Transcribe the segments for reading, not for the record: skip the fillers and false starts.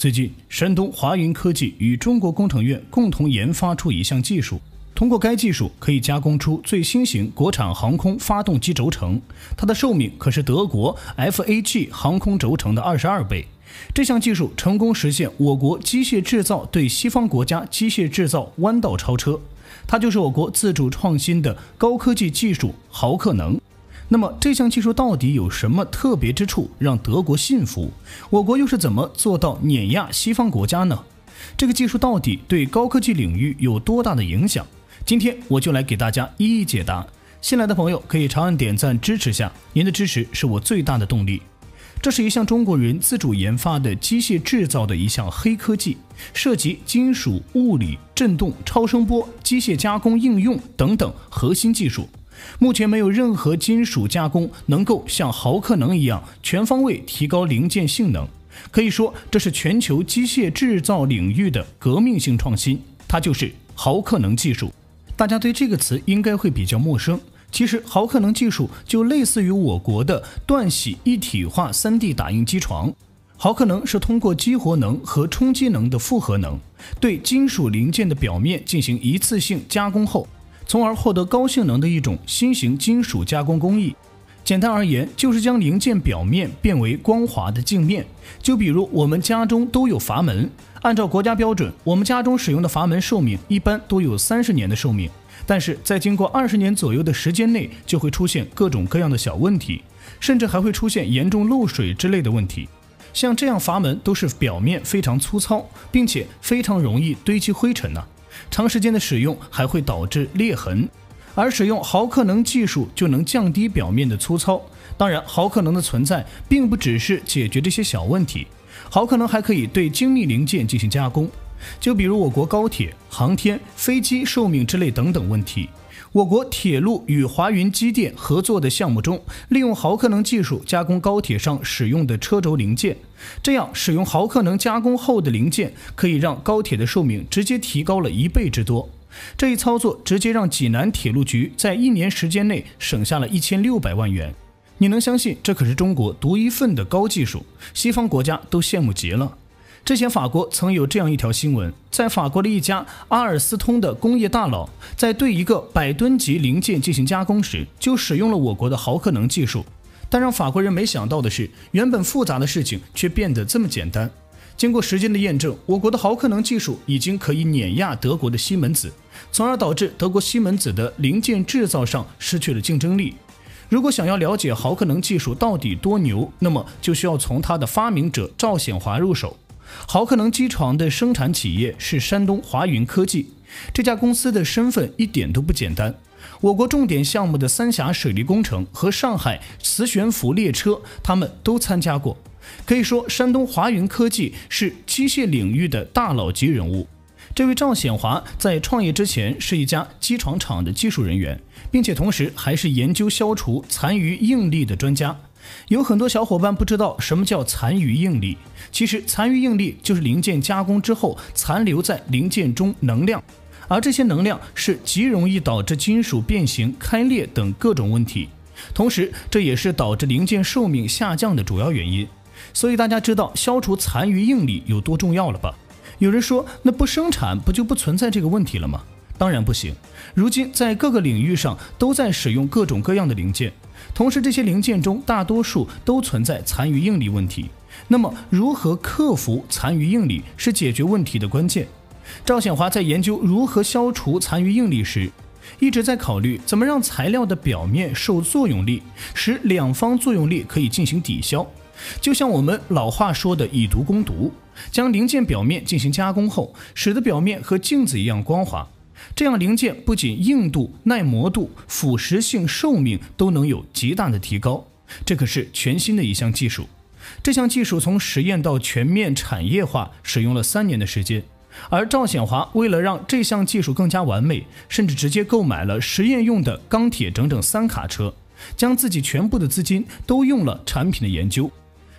最近，山东华云科技与中国工程院共同研发出一项技术，通过该技术可以加工出最新型国产航空发动机轴承，它的寿命可是德国 FAG 航空轴承的22倍。这项技术成功实现我国机械制造对西方国家机械制造弯道超车，它就是我国自主创新的高科技技术豪克能。那么这项技术到底有什么特别之处，让德国信服？我国又是怎么做到碾压西方国家呢？这个技术到底对高科技领域有多大的影响？今天我就来给大家一一解答。新来的朋友可以长按点赞支持下，您的支持是我最大的动力。这是一项中国人自主研发的机械制造的一项黑科技，涉及金属、物理、振动、超声波、机械加工应用等等核心技术。目前没有任何金属加工能够像豪克能一样全方位提高零件性能，可以说这是全球机械制造领域的革命性创新，它就是豪克能技术。大家对这个词应该会比较陌生，其实豪克能技术就类似于我国的断洗一体化 3D 打印机床。豪克能是通过激活能和冲击能的复合能，对金属零件的表面进行一次性加工后，从而获得高性能的一种新型金属加工工艺。简单而言，就是将零件表面变为光滑的镜面。就比如我们家中都有阀门，按照国家标准，我们家中使用的阀门寿命一般都有30年的寿命，但是在经过20年左右的时间内，就会出现各种各样的小问题，甚至还会出现严重漏水之类的问题。像这样阀门都是表面非常粗糙，并且非常容易堆积灰尘长时间的使用还会导致裂痕，而使用豪克能技术就能降低表面的粗糙。当然，豪克能的存在并不只是解决这些小问题，豪克能还可以对精密零件进行加工，就比如我国高铁、航天、飞机寿命之类等等问题。我国铁路与华云机电合作的项目中，利用豪克能技术加工高铁上使用的车轴零件，这样使用豪克能加工后的零件可以让高铁的寿命直接提高了1倍之多。这一操作直接让济南铁路局在1年时间内省下了1600万元。你能相信这可是中国独一份的高技术，西方国家都羡慕极了。之前法国曾有这样一条新闻，在法国的一家阿尔斯通的工业大佬在对一个100吨级零件进行加工时，就使用了我国的豪克能技术。但让法国人没想到的是，原本复杂的事情却变得这么简单。经过时间的验证，我国的豪克能技术已经可以碾压德国的西门子，从而导致德国西门子的零件制造上失去了竞争力。如果想要了解豪克能技术到底多牛，那么就需要从它的发明者赵显华入手。豪克能机床的生产企业是山东华云科技，这家公司的身份一点都不简单。我国重点项目的三峡水利工程和上海磁悬浮列车，他们都参加过。可以说，山东华云科技是机械领域的大佬级人物。这位赵显华在创业之前是一家机床厂的技术人员，并且同时还是研究消除残余应力的专家。有很多小伙伴不知道什么叫残余应力，其实残余应力就是零件加工之后残留在零件中能量，而这些能量是极容易导致金属变形、开裂等各种问题，同时这也是导致零件寿命下降的主要原因。所以大家知道消除残余应力有多重要了吧？有人说，那不生产不就不存在这个问题了吗？当然不行，如今在各个领域上都在使用各种各样的零件，同时这些零件中大多数都存在残余应力问题。那么如何克服残余应力是解决问题的关键。赵显华在研究如何消除残余应力时，一直在考虑怎么让材料的表面受作用力，使两方作用力可以进行抵消。就像我们老话说的以毒攻毒，将零件表面进行加工后，使得表面和镜子一样光滑，这样零件不仅硬度、耐磨度、腐蚀性、寿命都能有极大的提高。这可是全新的一项技术。这项技术从实验到全面产业化使用了3年的时间，而赵显华为了让这项技术更加完美，甚至直接购买了实验用的钢铁整整3卡车，将自己全部的资金都用了产品的研究。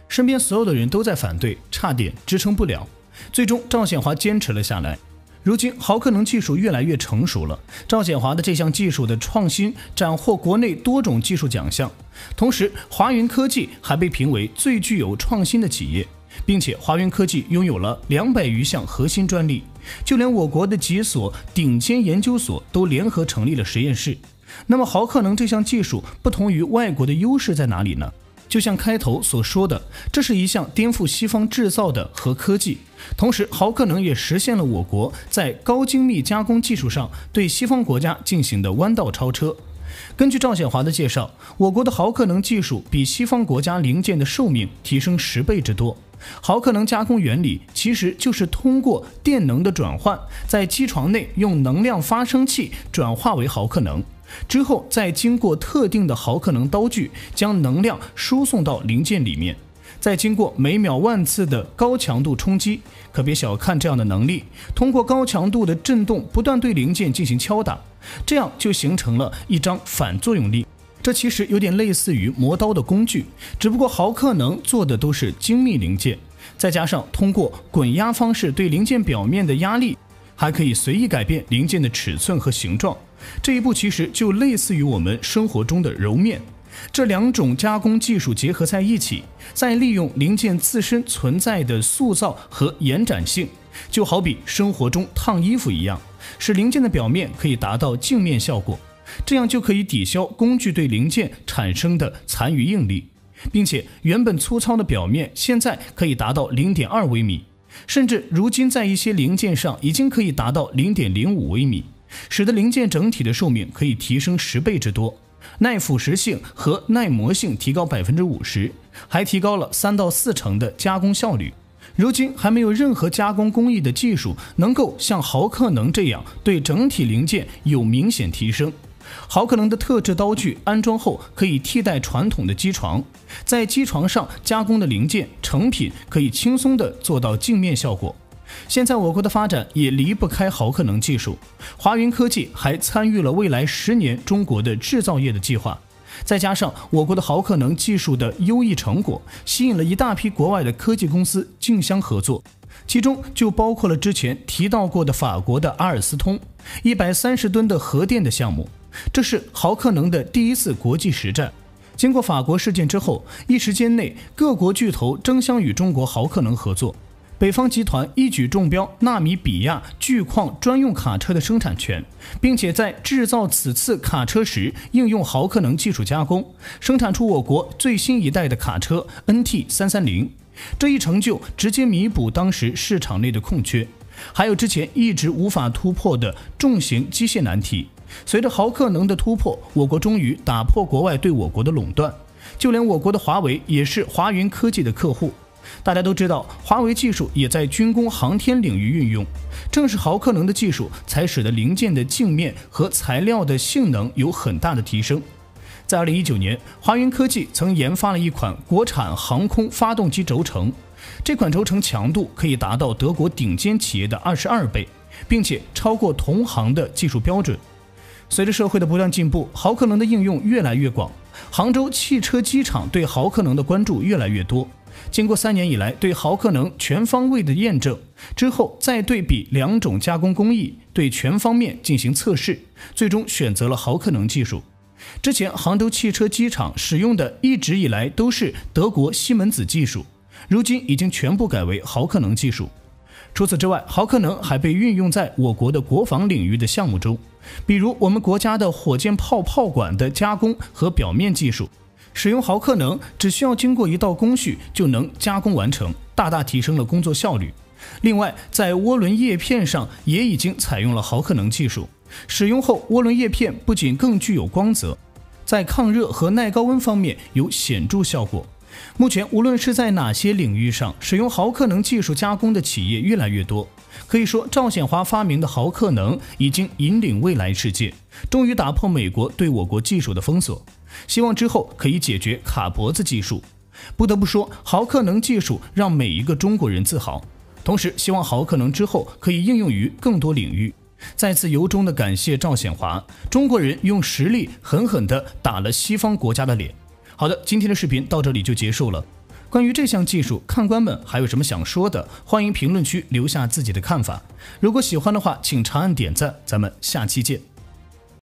身边所有的人都在反对，差点支撑不了。最终赵显华坚持了下来。如今豪克能技术越来越成熟了，赵显华的这项技术的创新斩获国内多种技术奖项，同时华云科技还被评为最具有创新的企业，并且华云科技拥有了200余项核心专利，就连我国的几所顶尖研究所都联合成立了实验室。那么毫克能这项技术不同于外国的优势在哪里呢？就像开头所说的，这是一项颠覆西方制造的核科技，同时毫克能也实现了我国在高精密加工技术上对西方国家进行的弯道超车。根据赵显华的介绍，我国的毫克能技术比西方国家零件的寿命提升10倍之多。毫克能加工原理其实就是通过电能的转换，在机床内用能量发生器转化为毫克能，之后再经过特定的毫克能刀具将能量输送到零件里面，再经过每秒万次的高强度冲击，可别小看这样的能力，通过高强度的振动不断对零件进行敲打，这样就形成了一张反作用力。这其实有点类似于磨刀的工具，只不过毫克能做的都是精密零件，再加上通过滚压方式对零件表面的压力，还可以随意改变零件的尺寸和形状。这一步其实就类似于我们生活中的揉面。这2种加工技术结合在一起，再利用零件自身存在的塑造和延展性，就好比生活中烫衣服一样，使零件的表面可以达到镜面效果，这样就可以抵消工具对零件产生的残余应力，并且原本粗糙的表面现在可以达到 0.2 微米，甚至如今在一些零件上已经可以达到 0.05 微米，使得零件整体的寿命可以提升10倍之多，耐腐蚀性和耐磨性提高 50%， 还提高了3到4成的加工效率。如今还没有任何加工工艺的技术能够像毫克能这样对整体零件有明显提升。毫克能的特制刀具安装后可以替代传统的机床，在机床上加工的零件成品可以轻松地做到镜面效果。现在我国的发展也离不开毫克能技术，华云科技还参与了未来10年中国的制造业的计划，再加上我国的毫克能技术的优异成果，吸引了一大批国外的科技公司竞相合作，其中就包括了之前提到过的法国的阿尔斯通130吨的核电的项目，这是毫克能的第一次国际实战。经过法国事件之后，一时间内各国巨头争相与中国毫克能合作，北方集团一举中标纳米比亚巨矿专用卡车的生产权，并且在制造此次卡车时应用毫克能技术加工，生产出我国最新一代的卡车 NT330。这一成就直接弥补当时市场内的空缺，还有之前一直无法突破的重型机械难题。随着毫克能的突破，我国终于打破国外对我国的垄断，就连我国的华为也是华云科技的客户。大家都知道，华为技术也在军工航天领域运用，正是毫克能的技术才使得零件的镜面和材料的性能有很大的提升。在2019年，华云科技曾研发了一款国产航空发动机轴承，这款轴承强度可以达到德国顶尖企业的22倍，并且超过同行的技术标准。随着社会的不断进步，毫克能的应用越来越广，杭州汽车机厂对毫克能的关注越来越多。经过3年以来对毫克能全方位的验证之后，再对比2种加工工艺，对全方面进行测试，最终选择了毫克能技术。之前杭州汽车机厂使用的一直以来都是德国西门子技术，如今已经全部改为毫克能技术。除此之外，毫克能还被运用在我国的国防领域的项目中，比如我们国家的火箭炮炮管的加工和表面技术，使用毫克能只需要经过一道工序就能加工完成，大大提升了工作效率。另外，在涡轮叶片上也已经采用了毫克能技术，使用后涡轮叶片不仅更具有光泽，在抗热和耐高温方面有显著效果。目前无论是在哪些领域上，使用毫克能技术加工的企业越来越多，可以说赵显华发明的毫克能已经引领未来世界，终于打破美国对我国技术的封锁，希望之后可以解决卡脖子技术。不得不说，毫克能技术让每一个中国人自豪，同时希望毫克能之后可以应用于更多领域。再次由衷的感谢赵显华，中国人用实力狠狠地打了西方国家的脸。好的，今天的视频到这里就结束了。关于这项技术，看官们还有什么想说的，欢迎评论区留下自己的看法。如果喜欢的话，请长按点赞，咱们下期见。